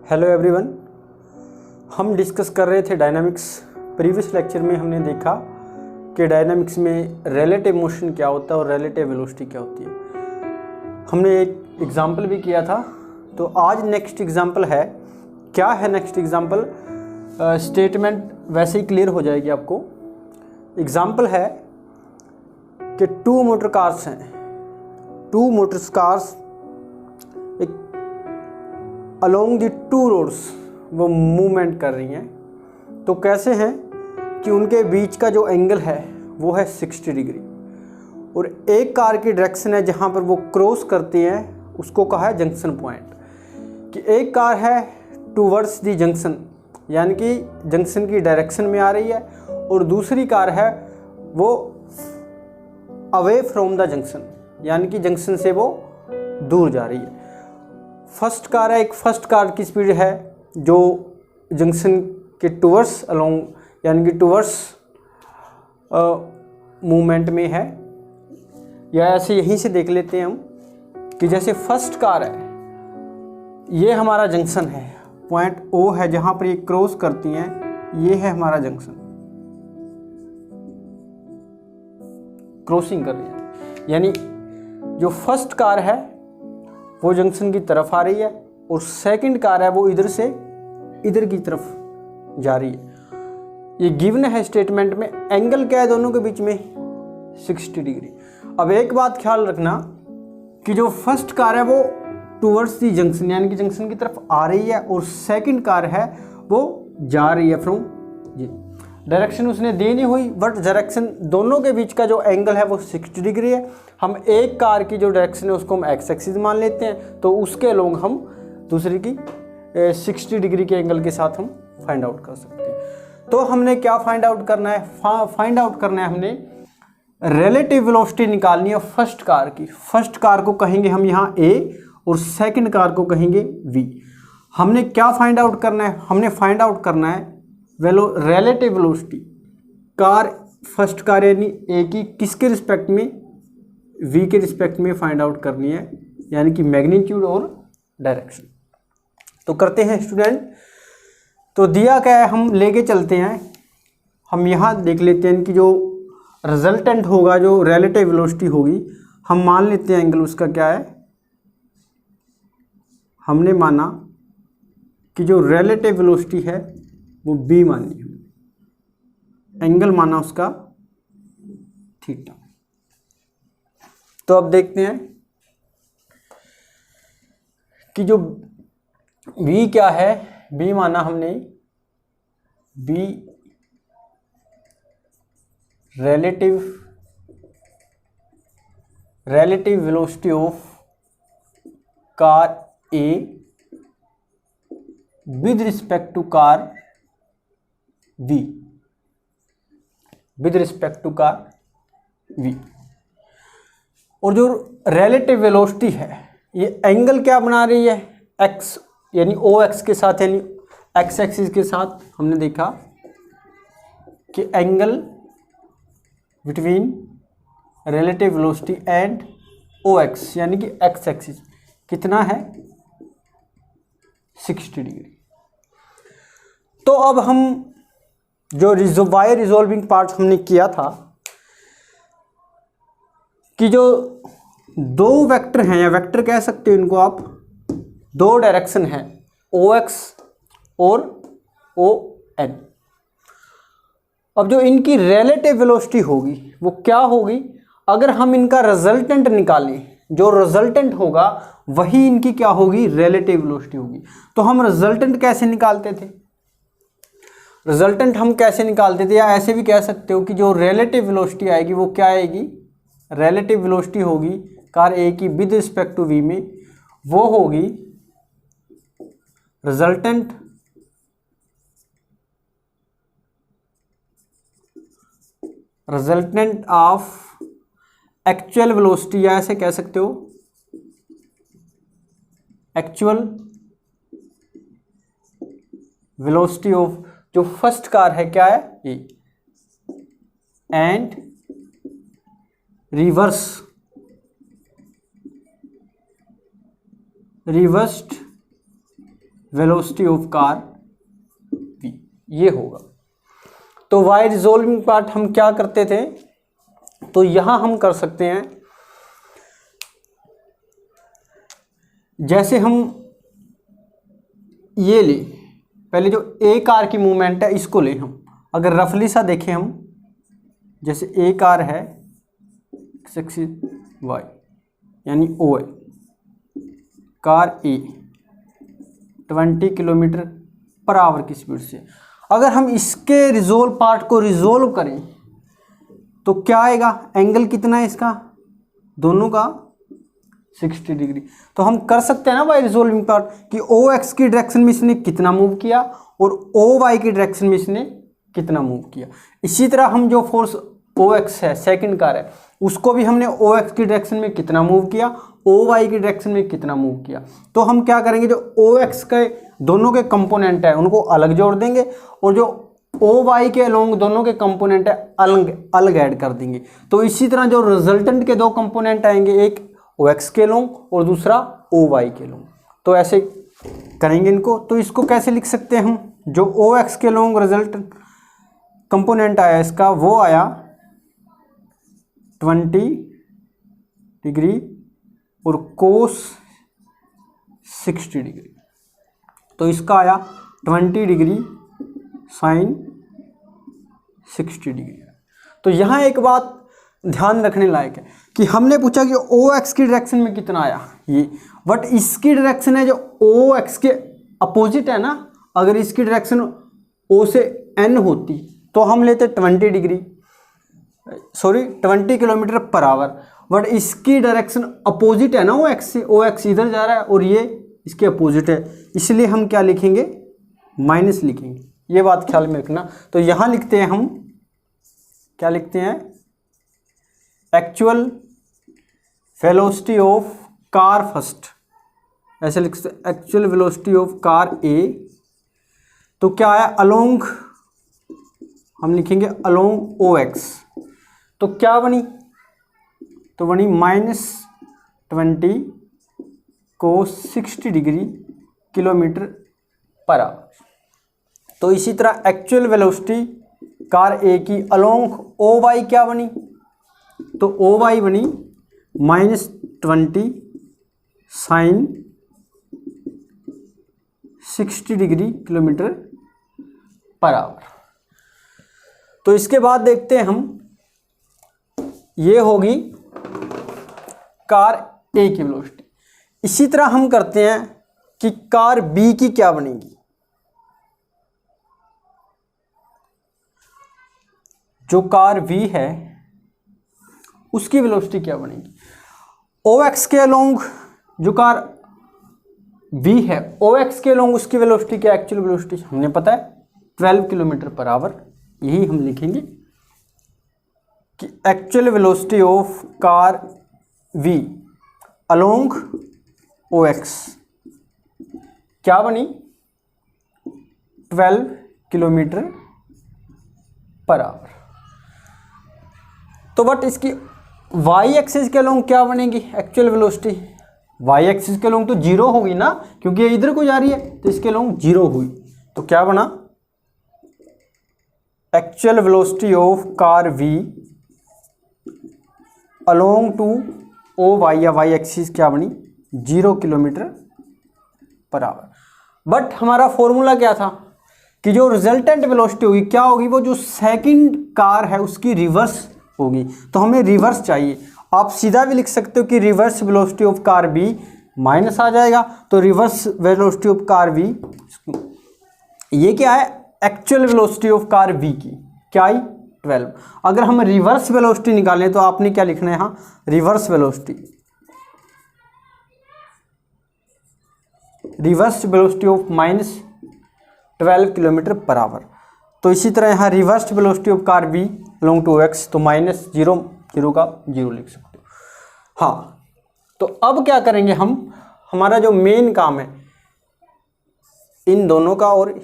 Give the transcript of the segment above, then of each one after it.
Hello everyone, हम discuss कर रहे थे डायनामिक्स। प्रीवियस लेक्चर में हमने देखा कि डायनामिक्स में रिलेटिव मोशन क्या होता है और रिलेटिव वेलोसिटी क्या होती है। हमने एक एग्जांपल भी किया था, तो आज नेक्स्ट एग्जांपल है। क्या है नेक्स्ट एग्जांपल? स्टेटमेंट वैसे ही क्लियर हो जाएगी आपको। एग्जांपल है कि टू मोटर कार्स हैं, टू मोटर कार्स एक अलोंग दी टू रोड्स वो मूवमेंट कर रही हैं। तो कैसे हैं कि उनके बीच का जो एंगल है वो है 60 डिग्री, और एक कार की डायरेक्शन है जहाँ पर वो क्रॉस करती हैं, उसको कहा है जंक्शन पॉइंट। कि एक कार है टूवर्ड्स दी जंक्शन, यानी कि जंक्शन की डायरेक्शन में आ रही है, और दूसरी कार है वो अवे फ्रॉम द जंक्शन, यानी कि जंक्शन से वो दूर जा रही है। फर्स्ट कार है, एक फर्स्ट कार की स्पीड है जो जंक्शन के टूवर्ड्स अलोंग, यानी कि टूवर्ड्स मूवमेंट में है। या ऐसे यहीं से देख लेते हैं हम कि जैसे फर्स्ट कार है, ये हमारा जंक्शन है, पॉइंट ओ है जहाँ पर ये क्रॉस करती हैं, ये है हमारा जंक्शन, क्रॉसिंग कर रही है। यानी जो फर्स्ट कार है वो जंक्शन की तरफ आ रही है, और सेकंड कार है वो इधर से इधर की तरफ जा रही है। ये गिवन है स्टेटमेंट में। एंगल क्या है दोनों के बीच में? 60 डिग्री। अब एक बात ख्याल रखना कि जो फर्स्ट कार है वो टूवर्ड्स दी जंक्शन, यानी कि जंक्शन की तरफ आ रही है, और सेकंड कार है वो जा रही है फ्रॉम ये डायरेक्शन उसने दी नहीं हुई, बट डायरेक्शन दोनों के बीच का जो एंगल है वो 60 डिग्री है। हम एक कार की जो डायरेक्शन है उसको हम एक्स एक्सिस मान लेते हैं, तो उसके अलोंग हम दूसरी की 60 डिग्री के एंगल के साथ हम फाइंड आउट कर सकते हैं। तो हमने क्या फाइंड आउट करना है? फाइंड आउट करना है हमने रिलेटिव वेलोसिटी निकालनी है फर्स्ट कार की। फर्स्ट कार को कहेंगे हम यहाँ ए, और सेकंड कार को कहेंगे वी। हमने क्या फाइंड आउट करना है? हमने फाइंड आउट करना है relative velocity car, first car यानी ए की किसके रिस्पेक्ट में? वी के रिस्पेक्ट में फाइंड आउट करनी है, यानी कि मैग्नीट्यूड और डायरेक्शन। तो करते हैं स्टूडेंट। तो दिया क्या है, हम लेके चलते हैं। हम यहाँ देख लेते हैं कि जो रिजल्टेंट होगा, जो रिलेटिव वेलोसिटी होगी, हम मान लेते हैं एंगल उसका क्या है। हमने माना कि जो रिलेटिव वेलोसिटी है वो बी मानी हमने, एंगल माना उसका थीटा। तो अब देखते हैं कि जो बी क्या है। बी माना हमने B relative velocity of car A with respect to car V, with respect to car V। और जो रिलेटिव वेलोसिटी है ये एंगल क्या बना रही है? x, यानी OX के साथ, यानी x एक्सिस के साथ। हमने देखा कि angle between relative velocity and OX, यानी कि x एक्सिस कितना है? 60 डिग्री। तो अब हम जो वाई रिजॉल्विंग पार्ट हमने किया था कि जो दो वेक्टर हैं, या वेक्टर कह सकते हो इनको आप, दो डायरेक्शन हैं OX और ON। अब जो इनकी रिलेटिव वेलोसिटी होगी वो क्या होगी? अगर हम इनका रिजल्टेंट निकालें, जो रिजल्टेंट होगा वही इनकी क्या होगी? रिलेटिव वेलोसिटी होगी। तो हम रिजल्टेंट कैसे निकालते थे? रिजल्टेंट हम कैसे निकालते थे, या ऐसे भी कह सकते हो कि जो रिलेटिव वेलोसिटी आएगी वो क्या आएगी? रिलेटिव वेलोसिटी होगी कार ए की विद रिस्पेक्ट टू वी में, वो होगी रिजल्टेंट ऑफ एक्चुअल वेलोसिटी, या ऐसे कह सकते हो एक्चुअल वेलोसिटी ऑफ जो फर्स्ट कार है क्या है? A, and reversed velocity of car v, ये होगा। तो वाई रिजोल्विंग पार्ट हम क्या करते थे, तो यहां हम कर सकते हैं, जैसे हम ये ले, पहले जो ए कार की मूवमेंट है इसको ले हम, अगर रफली सा देखें हम, जैसे ए कार है x एक्सिस y यानी ओ है, car A 20 kilometre per our की स्पीड से, अगर हम इसके रिजोल्व पार्ट को रिजोल्व करें तो क्या आएगा, एंगल कितना है इसका, दोनों का 60 डिग्री। तो हम कर सकते हैं ना बाय रिजोल्विंग पार्ट कि ओ एक्स की डायरेक्शन में इसने कितना मूव किया और ओ वाई की डायरेक्शन में इसने कितना मूव किया। इसी तरह हम जो फोर्स ओ एक्स है, सेकंड कार है, उसको भी हमने ओ एक्स की डायरेक्शन में कितना मूव किया, ओ वाई की डायरेक्शन में कितना मूव किया। तो हम क्या करेंगे, जो ओ एक्स के दोनों के कंपोनेंट है उनको अलग जोड़ देंगे और जो ओ वाई के अलोंग दोनों के कंपोनेंट है अलग अलग ऐड कर देंगे। तो इसी तरह जो रिजल्टेंट के दो कंपोनेंट आएंगे, एक ओ एक्स के लोंग और दूसरा ओ वाई के लोंग, तो ऐसे करेंगे इनको। तो इसको कैसे लिख सकते हैं हम, जो ओ एक्स के लोंग रिजल्ट कंपोनेंट आया इसका, वो आया 20 डिग्री और कोस 60 डिग्री, तो इसका आया 20 डिग्री साइन 60 डिग्री। तो यहाँ एक बात ध्यान रखने लायक है कि हमने पूछा कि ओ एक्स की डायरेक्शन में कितना आया ये, बट इसकी डायरेक्शन है जो ओ एक्स के अपोजिट है ना, अगर इसकी डायरेक्शन ओ से एन होती तो हम लेते 20 degree, sorry 20 kilometre per our, but इसकी डायरेक्शन अपोजिट है ना ओ एक्स से, ओ एक्स इधर जा रहा है और ये इसके अपोजिट है, इसलिए हम क्या लिखेंगे, माइनस लिखेंगे, ये बात ख्याल में रखना। तो यहाँ लिखते हैं हम, क्या लिखते हैं, actual velocity of car first, ऐसे लिख सकते, एक्चुअल वेलोसिटी ऑफ कार ए, तो क्या है, अलोंग हम लिखेंगे अलोंग ओ एक्स, तो क्या बनी, तो बनी -20 को 60 डिग्री किलोमीटर पर आवर। तो इसी तरह एक्चुअल वेलोसिटी कार ए की अलोंग ओ वाई क्या बनी, तो ओ वाई बनी -20 sine 60 degree kilometre per hour. तो इसके बाद देखते हैं हम, ये होगी कार ए की वेलोसिटी। इसी तरह हम करते हैं कि कार बी की क्या बनेगी, जो कार वी है उसकी वेलोसिटी क्या बनेगी। ओ एक्स के अलोंग जो कार वी है, ओ एक्स के अलोंग उसकी वेलोसिटी क्या, एक्चुअल वेलोसिटी हमने पता है 12 किलोमीटर पर आवर, यही हम लिखेंगे कि actual velocity of car V along O X क्या बनी, 12 किलोमीटर पर आवर। तो बट इसकी वाई एक्सिस के अलोंग क्या बनेगी एक्चुअल वेलोसिटी, वाई एक्सिस के अलोंग तो जीरो होगी ना, क्योंकि ये इधर को जा रही है, तो इसके अलोंग जीरो हुई, तो क्या बना, actual velocity of car V along to O Y या वाई एक्सिस क्या बनी, 0 किलोमीटर पर आवर। बट हमारा फॉर्मूला क्या था कि जो रिजल्टेंट वेलोसिटी होगी क्या होगी, वो जो सेकंड कार है उसकी रिवर्स होगी, तो हमें रिवर्स चाहिए। आप सीधा भी लिख सकते हो कि reverse velocity of car B minus आ जाएगा, तो reverse velocity of car V, ये क्या है, actual velocity of car V की क्या आई 12। अगर हम रिवर्स वेलोसिटी निकालें तो आपने क्या लिखना है यहाँ, reverse velocity of -12 kilometre per hour. तो इसी तरह यहाँ reverse velocity of car V along to X, तो -0 0 का 0 लिख सकते हो। हाँ, तो अब क्या करेंगे हम, हमारा जो मेन काम है इन दोनों का, और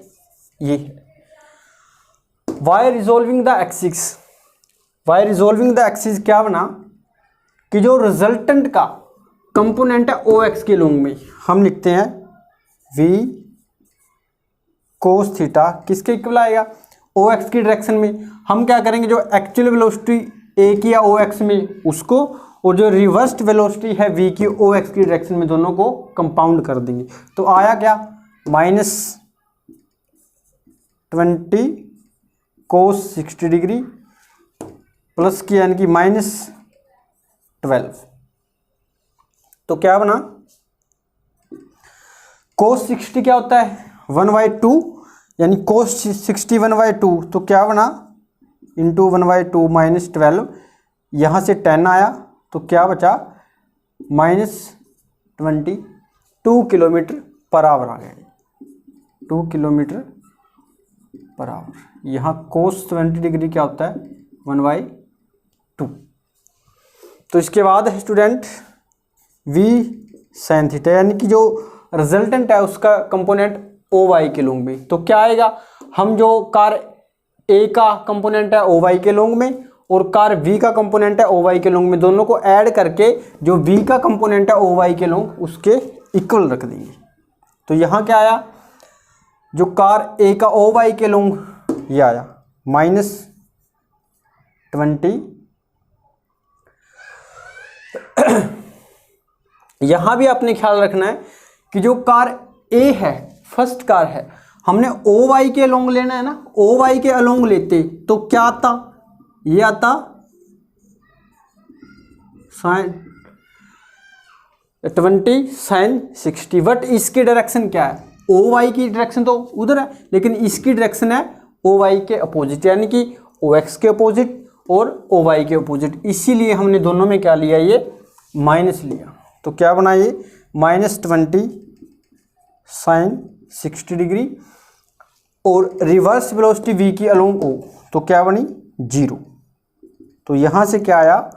ये Y resolving the axis. Y resolving the axis क्या बना कि जो रिजल्टेंट का कंपोनेंट है ओ एक्स के लोंग में, हम लिखते हैं वी कोस थीटा किसके इक्वल आएगा, ओ एक्स की डायरेक्शन में। हम क्या करेंगे, जो एक्चुअल वेलोसिटी ए की या ओ एक्स में उसको, और जो रिवर्स्ड वेलोसिटी है वी की ओ एक्स की डायरेक्शन में, दोनों को कंपाउंड कर देंगे। तो आया क्या, -20 कोस 60 डिग्री प्लस की यानी कि -12। तो क्या बना, कोस 60 क्या होता है 1/2, यानी कोस 60 1/2, तो क्या बना इंटू 1/2 -12, यहाँ से 10 आया तो क्या बचा -22 किलोमीटर पर आवर आ गया, 2 किलोमीटर पर आवर। यहाँ कोस 20 डिग्री क्या होता है 1/2। तो इसके बाद है स्टूडेंट v sin थीटा, यानी कि जो रिजल्टेंट है उसका कंपोनेंट ओ वाई के लॉन्ग में। तो क्या आएगा, हम जो कार ए का कंपोनेंट है ओ वाई के लॉन्ग में और कार v का कंपोनेंट है ओ वाई के लॉन्ग में, दोनों को ऐड करके जो v का कंपोनेंट है ओ वाई के लॉन्ग उसके इक्वल रख देंगे। तो यहाँ क्या आया, जो कार ए का ओ वाई के लॉन्ग ये आया -20। यहाँ भी आपने ख्याल रखना है कि जो कार ए है, फर्स्ट कार है, हमने ओ वाई के अलोंग लेना है ना, ओ वाई के अलोंग लेते तो क्या आता, ये आता sin 20 sin 60। बट इसकी डायरेक्शन क्या है, ओ वाई की डायरेक्शन तो उधर है, लेकिन इसकी डायरेक्शन है ओ वाई के अपोजिट, यानी कि ओ एक्स के अपोजिट और ओ वाई के अपोजिट। इसीलिए हमने दोनों में क्या लिया, ये माइनस लिया। तो क्या बना ये -20 sin 60 डिग्री, और रिवर्स वेलोसिटी v की अलोंग ओ, तो क्या बनी 0। तो यहाँ से क्या आया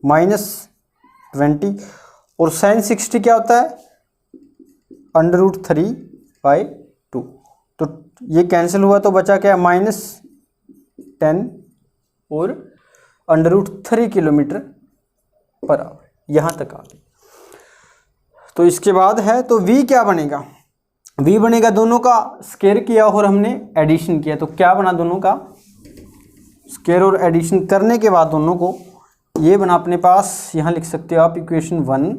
-20, और sin 60 क्या होता है √3/2। तो ये कैंसिल हुआ तो बचा क्या, -10 और √3 किलोमीटर पर आवर, यहाँ तक आ गई। तो इसके बाद है, तो v क्या बनेगा, v बनेगा, दोनों का स्क्वायर किया और हमने एडिशन किया, तो क्या बना, दोनों का स्क्वायर और एडिशन करने के बाद दोनों को ये बना अपने पास, यहाँ लिख सकते हो आप equation 1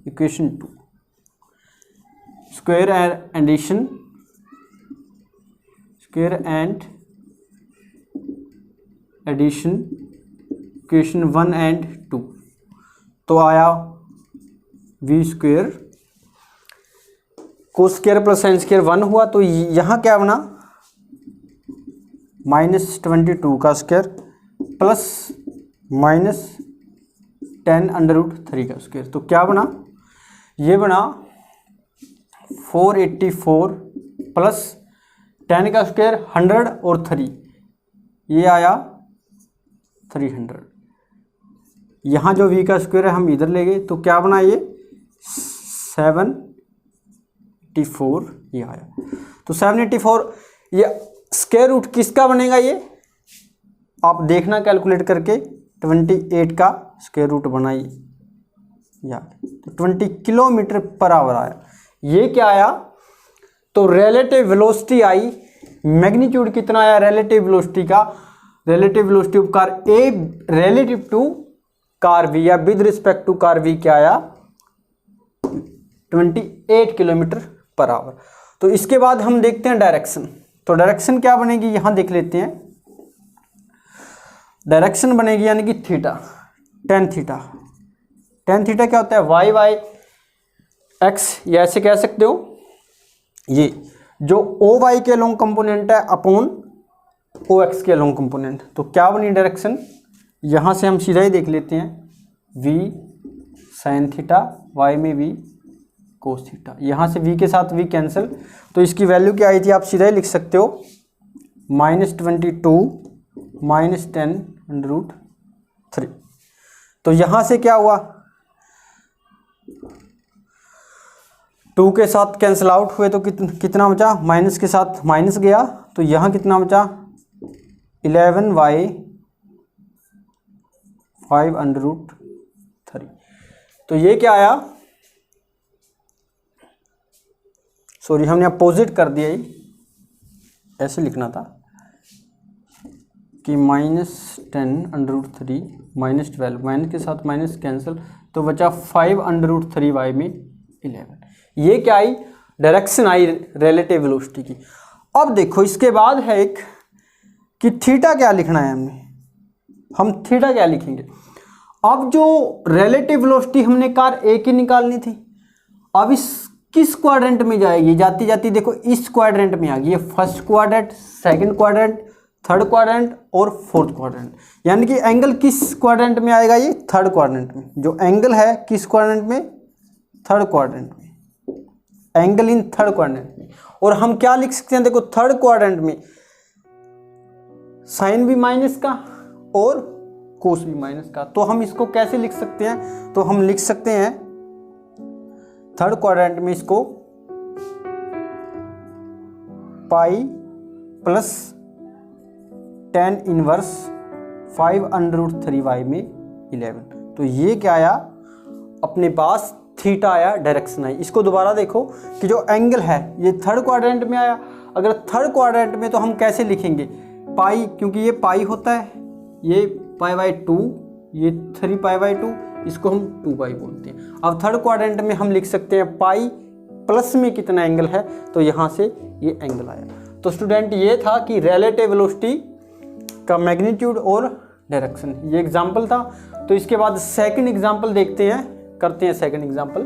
equation 2, square and addition, square and addition equation 1 and 2। तो आया v square cos square plus sine square 1 हुआ। तो यहाँ क्या बना -22 का स्क्वायर प्लस -10 √3 का स्क्वायर। तो क्या बना, ये बना 484 प्लस 10 का स्क्वायर 100 और 3, ये आया 300। यहाँ जो v का स्क्वायर है हम इधर ले गए, तो क्या बना ये 784, ये आया। तो 784, ये स्क्वायर रूट किसका बनेगा, ये आप देखना कैलकुलेट करके, 28 का स्क्वायर रूट बनाइए, तो 20 किलोमीटर पर आवर आया। ये क्या आया, तो रिलेटिव वेलोसिटी आई, मैग्नीट्यूड कितना आया रिलेटिव वेलोसिटी का, relative velocity of car A relative to car V या with respect to car V क्या आया 28 किलोमीटर पर आवर। तो इसके बाद हम देखते हैं डायरेक्शन। तो डायरेक्शन क्या बनेगी, यहां देख लेते हैं। डायरेक्शन बनेगी यानी कि theta, tan theta. Tan theta क्या होता है, वाई वाई एक्स, या ऐसे कह सकते हो, ये जो ओ वाई के लॉन्ग कंपोनेंट है अपॉन ओ एक्स के लॉन्ग कंपोनेंट। तो क्या बनी डायरेक्शन, यहां से हम सीधा ही देख लेते हैं, v साइन थीटा, y में v कोस थीटा। यहाँ से v के साथ v कैंसिल, तो इसकी वैल्यू क्या आई थी आप सीधा ही लिख सकते हो, -22 -10 √3। तो यहाँ से क्या हुआ, 2 के साथ कैंसिल आउट हुए तो कितना बचा, माइनस के साथ माइनस गया, तो यहाँ कितना बचा 11y 5 √3। तो ये क्या आया, सॉरी हमने अपोजिट कर दिया, ऐसे लिखना था कि -10√3 -12, माइनस के साथ माइनस कैंसिल, तो बचा 5√3y में 11। ये क्या आई, डायरेक्शन आई रिलेटिव वेलोसिटी की। अब देखो इसके बाद है एक कि थीटा क्या लिखना है हम थीटा क्या लिखेंगे। अब जो रिलेटिव वेलोसिटी हमने कार ए की निकालनी थी, अब इस किस क्वाड्रेंट में जाएगी, जाती जाती देखो इस क्वाड्रेंट में आ गई, ये first quadrant, second quadrant, third quadrant और फोर्थ क्वाड्रेंट। यानी कि एंगल किस क्वाड्रेंट में आएगा, ये थर्ड क्वाड्रेंट में। जो एंगल है किस क्वाड्रेंट में, थर्ड क्वाड्रेंट में, एंगल इन थर्ड क्वाड्रेंट में। और हम क्या लिख सकते हैं, देखो थर्ड क्वाड्रेंट में साइन भी माइनस का और कोस भी माइनस का। तो हम इसको कैसे लिख सकते हैं, तो हम लिख सकते हैं थर्ड क्वाड्रेंट में इसको pi plus tan inverse 5√3y में 11। तो ये क्या आया अपने पास, थीटा आया, डायरेक्शन आई। इसको दोबारा देखो कि जो एंगल है ये थर्ड क्वाड्रेंट में आया। अगर थर्ड क्वाड्रेंट में तो हम कैसे लिखेंगे, पाई, क्योंकि ये पाई होता है, ये π/2, ये 3π/2, इसको हम 2π बोलते हैं। अब थर्ड क्वाड्रेंट में हम लिख सकते हैं पाई प्लस में कितना एंगल है, तो यहाँ से ये एंगल आया। तो स्टूडेंट ये था कि रिलेटिव वेलोसिटी का मैग्नीट्यूड और डायरेक्शन, ये एग्जाम्पल था। तो इसके बाद सेकंड एग्जाम्पल देखते हैं, करते हैं सेकंड एग्जाम्पल।